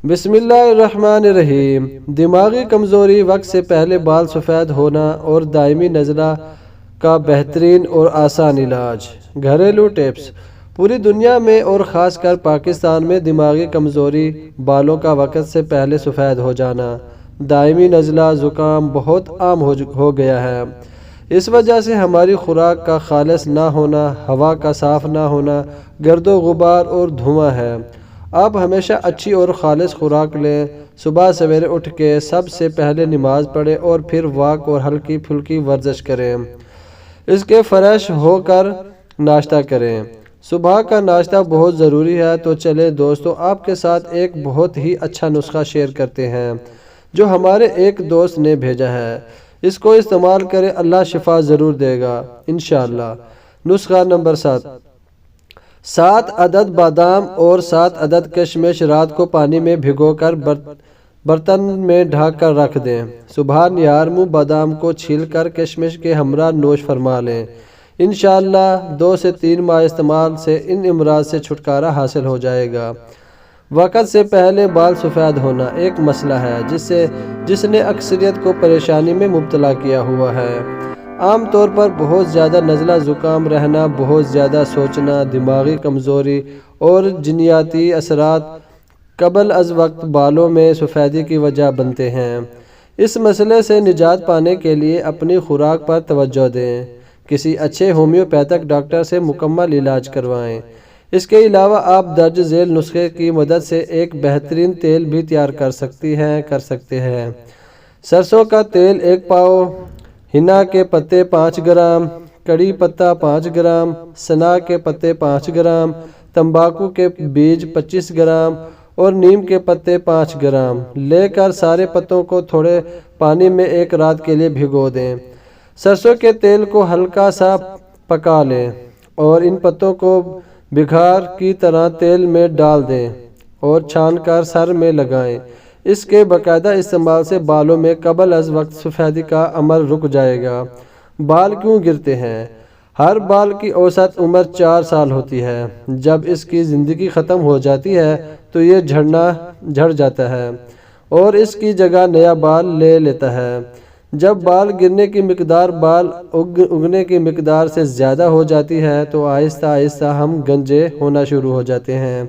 بسم اللہ الرحمن الرحیم۔ دماغی کمزوری، وقت سے پہلے بال سفید ہونا اور دائمی نزلہ کا بہترین اور آسان علاج۔ گھریلو ٹپس۔ پوری دنیا میں اور خاص کر پاکستان میں دماغی کمزوری، بالوں کا وقت سے پہلے سفید ہو جانا، دائمی نزلہ، زکام بہت عام ہو گیا ہے۔ اس وجہ سے ہماری خوراک کا خالص نہ ہونا، ہوا کا صاف نہ ہونا، گرد و غبار اور دھواں ہے۔ آپ ہمیشہ اچھی اور خالص خوراک لیں، صبح سویرے اٹھ کے سب سے پہلے نماز پڑھیں اور پھر واک اور ہلکی پھلکی ورزش کریں۔ اس کے فریش ہو کر ناشتہ کریں۔ صبح کا ناشتہ بہت ضروری ہے، تو چلیں دوستو آپ کے ساتھ ایک بہت ہی اچھا نسخہ شیئر کرتے ہیں جو ہمارے ایک دوست نے بھیجا ہے۔ اس کو استعمال کریں، اللہ شفا ضرور دے گا انشاءاللہ۔ نسخہ نمبر 7 عدد بادام اور 7 عدد کشمش رات کو پانی میں بھگو کر برتن میں ڈھک کر رکھ دیں۔ صبح نیار منہ بادام کو چھیل کر کشمش کے ہمراہ نوش فرما لیں۔ انشاءاللہ 2 سے 3 ماہ استعمال سے ان امراض سے چھٹکارا حاصل ہو جائے گا۔ وقت سے پہلے بال سفید ہونا ایک مسئلہ ہے جس نے اکثریت کو پریشانی میں مبتلا کیا ہوا ہے۔ عام طور پر بہت زیادہ نزلہ، زکام رہنا، بہت زیادہ سوچنا، دماغی کمزوری اور جنیاتی اثرات قبل از وقت بالوں میں سفیدی کی وجہ بنتے ہیں۔ اس مسئلے سے نجات پانے کے لیے اپنی خوراک پر توجہ دیں۔ کسی اچھے ہومیوپیتھک ڈاکٹر سے مکمل علاج کروائیں۔ اس کے علاوہ آپ درج ذیل نسخے کی مدد سے ایک بہترین تیل بھی تیار کر سکتے ہیں۔ سرسوں کا تیل 1 پاؤ، ہنا کے پتے 5 گرام، کڑی پتہ 5 گرام، سنا کے پتے 5 گرام، تمباکو کے بیج 25 گرام اور نیم کے پتے 5 گرام لے کر سارے پتوں کو تھوڑے پانی میں 1 رات کے لیے بھگو دیں۔ سرسوں کے تیل کو ہلکا سا پکا لیں اور ان پتوں کو بگھار کی طرح تیل میں ڈال دیں اور چھان کر سر میں لگائیں۔ اس کے باقاعدہ استعمال سے بالوں میں قبل از وقت سفیدی کا عمل رک جائے گا۔ بال کیوں گرتے ہیں؟ ہر بال کی اوسط عمر 4 سال ہوتی ہے۔ جب اس کی زندگی ختم ہو جاتی ہے تو یہ جھڑ جاتا ہے اور اس کی جگہ نیا بال لے لیتا ہے۔ جب بال گرنے کی مقدار بال اگنے کی مقدار سے زیادہ ہو جاتی ہے تو آہستہ آہستہ ہم گنجے ہونا شروع ہو جاتے ہیں۔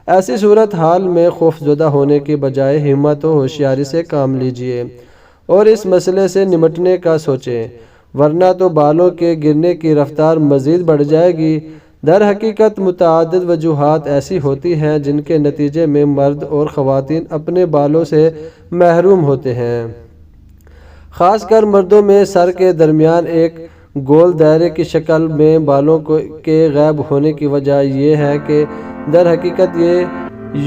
ایسی صورتحال میں خوفزدہ ہونے کے بجائے ہمت و ہوشیاری سے کام لیجیے اور اس مسئلے سے نمٹنے کا سوچیں، ورنہ تو بالوں کے گرنے کی رفتار مزید بڑھ جائے گی۔ در حقیقت متعدد وجوہات ایسی ہوتی ہیں جن کے نتیجے میں مرد اور خواتین اپنے بالوں سے محروم ہوتے ہیں۔ خاص کر مردوں میں سر کے درمیان ایک گول دائرے کی شکل میں بالوں کے غائب ہونے کی وجہ یہ ہے کہ در حقیقت یہ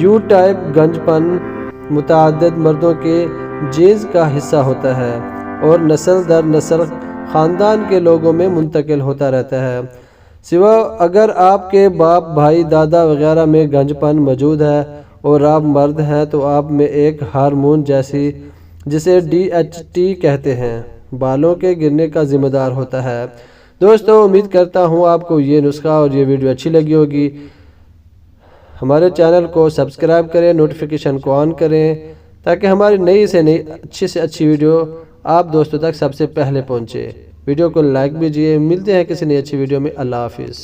یو ٹائپ گنج پن متعدد مردوں کے جینز کا حصہ ہوتا ہے اور نسل در نسل خاندان کے لوگوں میں منتقل ہوتا رہتا ہے۔ سوا اگر آپ کے باپ، بھائی، دادا وغیرہ میں گنج پن موجود ہے اور آپ مرد ہیں تو آپ میں ایک ہارمون جسے DHT کہتے ہیں بالوں کے گرنے کا ذمہ دار ہوتا ہے۔ دوستو امید کرتا ہوں آپ کو یہ نسخہ اور یہ ویڈیو اچھی لگی ہوگی۔ ہمارے چینل کو سبسکرائب کریں، نوٹیفیکیشن کو آن کریں تاکہ ہماری نئی سے نئی اچھی سے اچھی ویڈیو آپ دوستوں تک سب سے پہلے پہنچے۔ ویڈیو کو لائک کیجیے۔ ملتے ہیں کسی نئی اچھی ویڈیو میں۔ اللہ حافظ۔